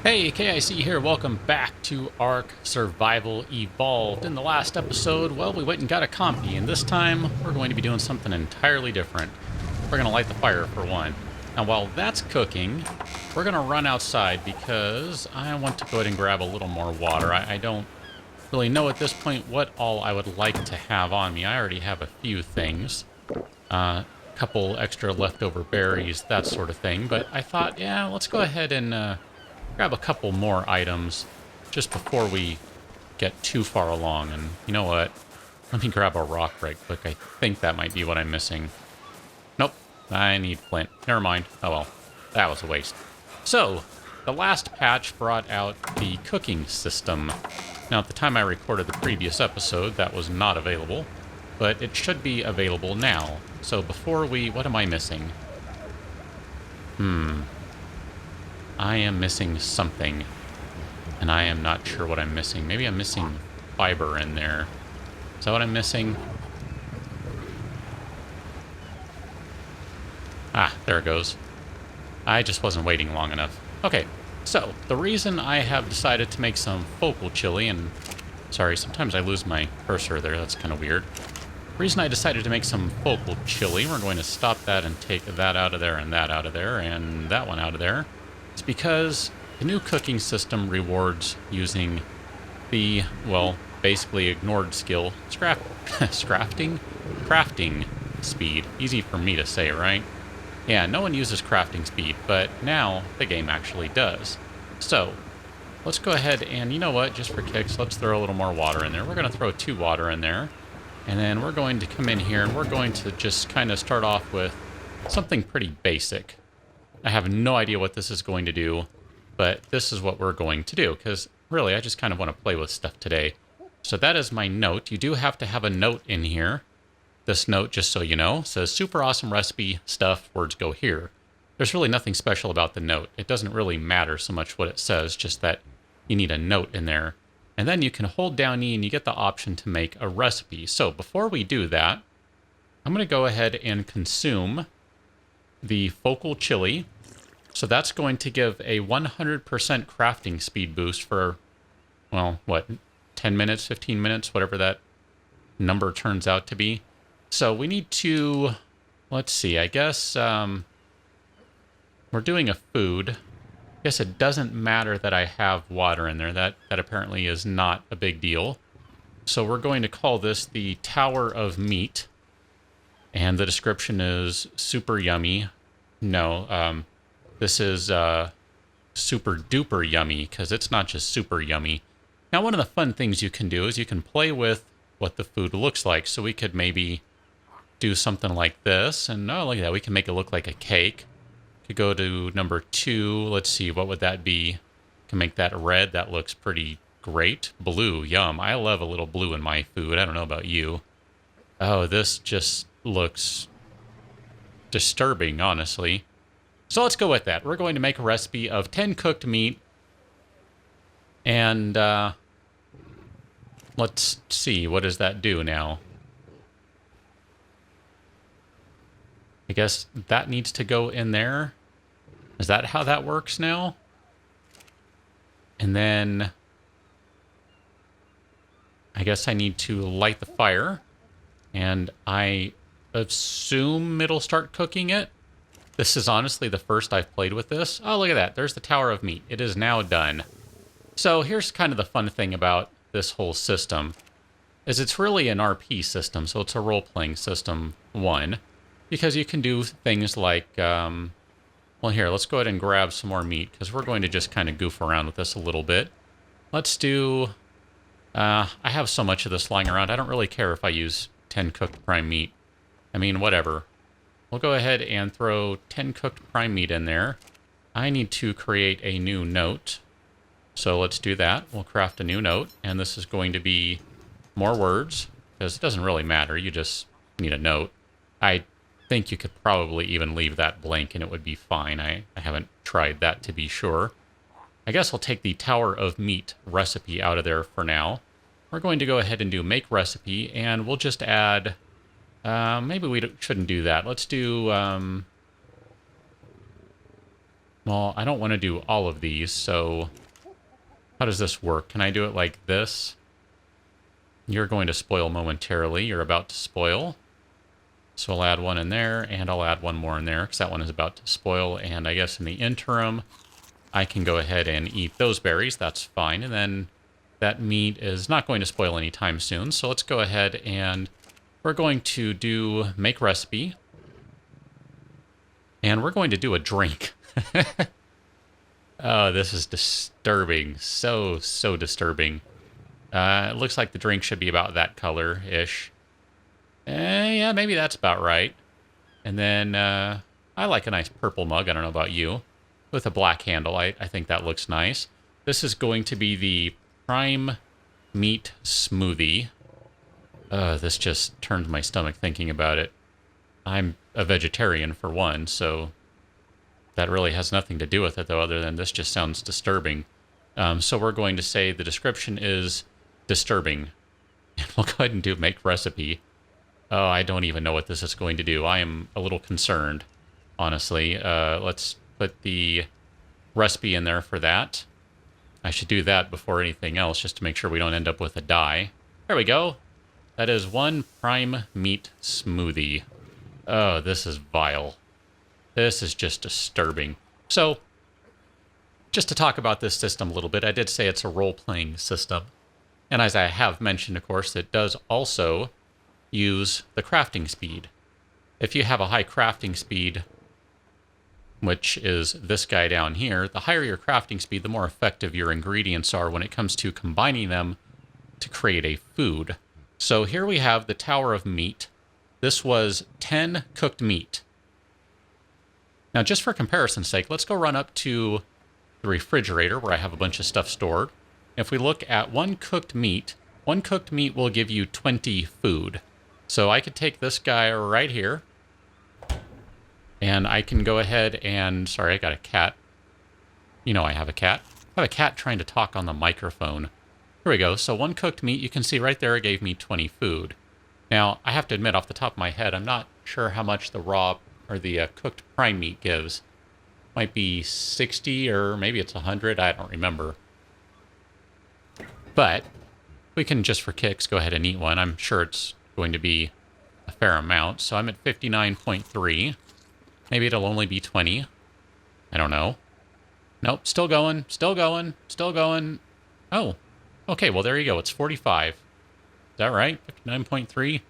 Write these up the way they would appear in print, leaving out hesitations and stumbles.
Hey, KIC here. Welcome back to ARK Survival Evolved. In the last episode, well, we went and got a compy, and this time we're going to be doing something entirely different. We're going to light the fire for one. Now, while that's cooking, we're going to run outside because I want to go ahead and grab a little more water. I don't really know at this point what all I would like to have on me. I already have a few things. Couple extra leftover berries, that sort of thing. But I thought, yeah, let's go ahead and grab a couple more items just before we get too far along. And you know what? Let me grab a rock right quick. I think that might be what I'm missing. Nope, I need flint. Never mind. Oh well, that was a waste. So, the last patch brought out the cooking system. Now, at the time I recorded the previous episode, that was not available, but it should be available now. So before we... What am I missing? I am missing something, and I am not sure what I'm missing. Maybe I'm missing fiber in there. Is that what I'm missing? Ah, there it goes. I just wasn't waiting long enough. Okay, so the reason I have decided to make some focal chili, and sorry, sometimes I lose my cursor there. That's kind of weird. The reason I decided to make some focal chili, we're going to stop that and take that out of there and that out of there and that one out of there. It's because the new cooking system rewards using the, well, basically ignored skill, crafting speed. Easy for me to say, right? Yeah, no one uses crafting speed, but now the game actually does. So, let's go ahead and, you know what, just for kicks, let's throw a little more water in there. We're going to throw 2 water in there, and then we're going to come in here and we're going to just kind of start off with something pretty basic. I have no idea what this is going to do, but this is what we're going to do, because really, I just kind of want to play with stuff today. So that is my note. You do have to have a note in here. This note, just so you know, says super awesome recipe, stuff, words go here. There's really nothing special about the note. It doesn't really matter so much what it says, just that you need a note in there. And then you can hold down E and you get the option to make a recipe. So before we do that, I'm going to go ahead and consume the focal chili. So that's going to give a 100% crafting speed boost for, well, what, 10 minutes, 15 minutes, whatever that number turns out to be. So we need to, let's see, I guess we're doing a food. I guess it doesn't matter that I have water in there. That apparently is not a big deal. So we're going to call this the Tower of Meat. And the description is super yummy. No, this is super duper yummy, because it's not just super yummy. Now, one of the fun things you can do is you can play with what the food looks like. So we could maybe do something like this. And oh, look at that. We can make it look like a cake. Could go to number 2. Let's see. What would that be? Can make that red. That looks pretty great. Blue. Yum. I love a little blue in my food. I don't know about you. Oh, this just looks disturbing, honestly. So let's go with that. We're going to make a recipe of 10 cooked meat. And let's see. What does that do now? I guess that needs to go in there. Is that how that works now? And then I guess I need to light the fire. And I assume it'll start cooking it. This is honestly the first I've played with this. Oh, look at that. There's the Tower of Meat. It is now done. So here's kind of the fun thing about this whole system, is it's really an RP system, so it's a role-playing system, one, because you can do things like, well, here, let's go ahead and grab some more meat, because we're going to just kind of goof around with this a little bit. Let's do, I have so much of this lying around, I don't really care if I use 10 cooked prime meat. I mean, whatever. We'll go ahead and throw 10 cooked prime meat in there. I need to create a new note. So let's do that. We'll craft a new note. And this is going to be more words, because it doesn't really matter. You just need a note. I think you could probably even leave that blank and it would be fine. I haven't tried that to be sure. I guess I'll take the Tower of Meat recipe out of there for now. We're going to go ahead and do make recipe, and we'll just add... maybe we shouldn't do that. Let's do Well, I don't want to do all of these, so how does this work? Can I do it like this? You're going to spoil momentarily. You're about to spoil. So I'll add one in there, and I'll add one more in there, because that one is about to spoil. And I guess in the interim, I can go ahead and eat those berries. That's fine. And then that meat is not going to spoil anytime soon. So let's go ahead and we're going to do make recipe. And we're going to do a drink. Oh, this is disturbing. So disturbing. It looks like the drink should be about that color-ish. Yeah, maybe that's about right. And then I like a nice purple mug. I don't know about you. With a black handle. I think that looks nice. This is going to be the prime meat smoothie. This just turned my stomach thinking about it. I'm a vegetarian for one, so that really has nothing to do with it, though, other than this just sounds disturbing. So we're going to say the description is disturbing. And we'll go ahead and do make recipe. Oh, I don't even know what this is going to do. I am a little concerned, honestly. Let's put the recipe in there for that. I should do that before anything else, just to make sure we don't end up with a dye. There we go. That is one prime meat smoothie. Oh, this is vile. This is just disturbing. So, just to talk about this system a little bit, I did say it's a role-playing system. And as I have mentioned, of course, it does also use the crafting speed. If you have a high crafting speed, which is this guy down here, the higher your crafting speed, the more effective your ingredients are when it comes to combining them to create a food. So here we have the Tower of Meat. This was 10 cooked meat. Now, just for comparison's sake, let's go run up to the refrigerator where I have a bunch of stuff stored. If we look at one cooked meat will give you 20 food. So I could take this guy right here, and I can go ahead and... Sorry, I got a cat. You know I have a cat. I have a cat trying to talk on the microphone. Here we go. So one cooked meat, you can see right there it gave me 20 food. Now, I have to admit off the top of my head, I'm not sure how much the raw or the cooked prime meat gives. Might be 60 or maybe it's 100. I don't remember. But we can, just for kicks, go ahead and eat one. I'm sure it's going to be a fair amount. So I'm at 59.3. Maybe it'll only be 20. I don't know. Nope, still going, still going, still going. Oh, okay, well, there you go. It's 45. Is that right? 59.3?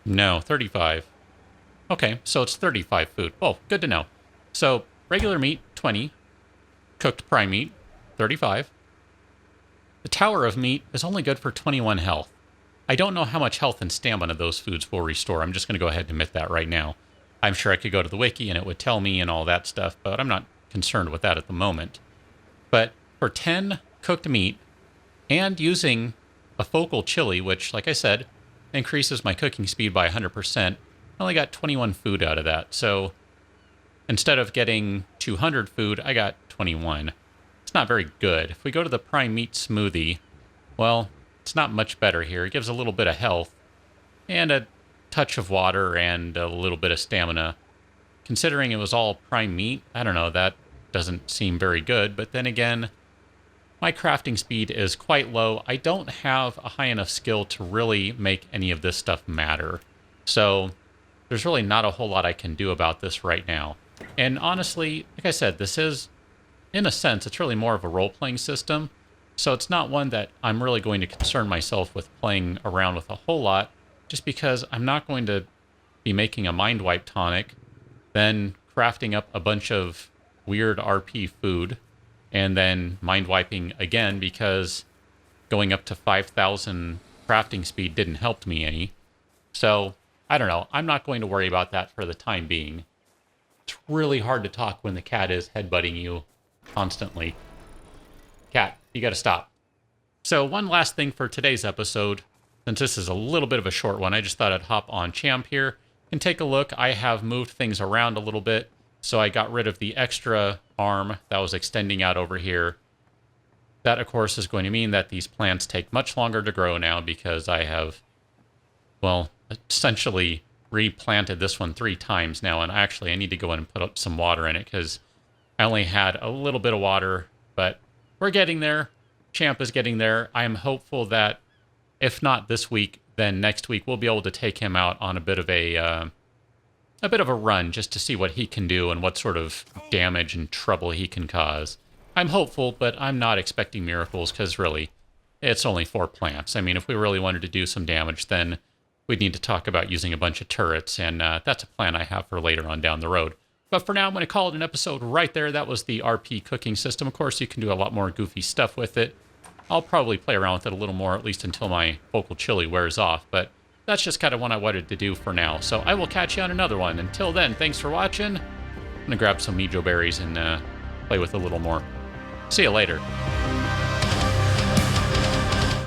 No, 35. Okay, so it's 35 food. Oh, good to know. So regular meat, 20. Cooked prime meat, 35. The Tower of Meat is only good for 21 health. I don't know how much health and stamina those foods will restore. I'm just going to go ahead and admit that right now. I'm sure I could go to the wiki and it would tell me and all that stuff, but I'm not concerned with that at the moment. But for 10 cooked meat and using a focal chili, which, like I said, increases my cooking speed by 100%, I only got 21 food out of that. So instead of getting 200 food, I got 21. It's not very good. If we go to the prime meat smoothie, well, it's not much better here. It gives a little bit of health and a touch of water and a little bit of stamina. Considering it was all prime meat, I don't know, that doesn't seem very good. But then again, my crafting speed is quite low. I don't have a high enough skill to really make any of this stuff matter. So there's really not a whole lot I can do about this right now. And honestly, like I said, this is, in a sense, it's really more of a role-playing system. So it's not one that I'm really going to concern myself with playing around with a whole lot, just because I'm not going to be making a mind wipe tonic, then crafting up a bunch of weird RP food, and then mind wiping again because going up to 5,000 crafting speed didn't help me any. So, I don't know. I'm not going to worry about that for the time being. It's really hard to talk when the cat is headbutting you constantly. Cat, you gotta stop. So one last thing for today's episode. Since this is a little bit of a short one, I just thought I'd hop on Champ here and take a look. I have moved things around a little bit. So I got rid of the extra arm that was extending out over here. That, of course, is going to mean that these plants take much longer to grow now because I have, well, essentially replanted this one 3 times now. And actually, I need to go in and put up some water in it because I only had a little bit of water, but we're getting there. Champ is getting there. I am hopeful that if not this week, then next week we'll be able to take him out on a bit of a run just to see what he can do and what sort of damage and trouble he can cause. I'm hopeful, but I'm not expecting miracles because really, it's only 4 plants. I mean, if we really wanted to do some damage, then we'd need to talk about using a bunch of turrets, and that's a plan I have for later on down the road. But for now, I'm going to call it an episode right there. That was the RP cooking system. Of course, you can do a lot more goofy stuff with it. I'll probably play around with it a little more, at least until my vocal chili wears off, but that's just kind of what I wanted to do for now. So I will catch you on another one. Until then, thanks for watching. I'm going to grab some Mijo berries and play with it a little more. See you later.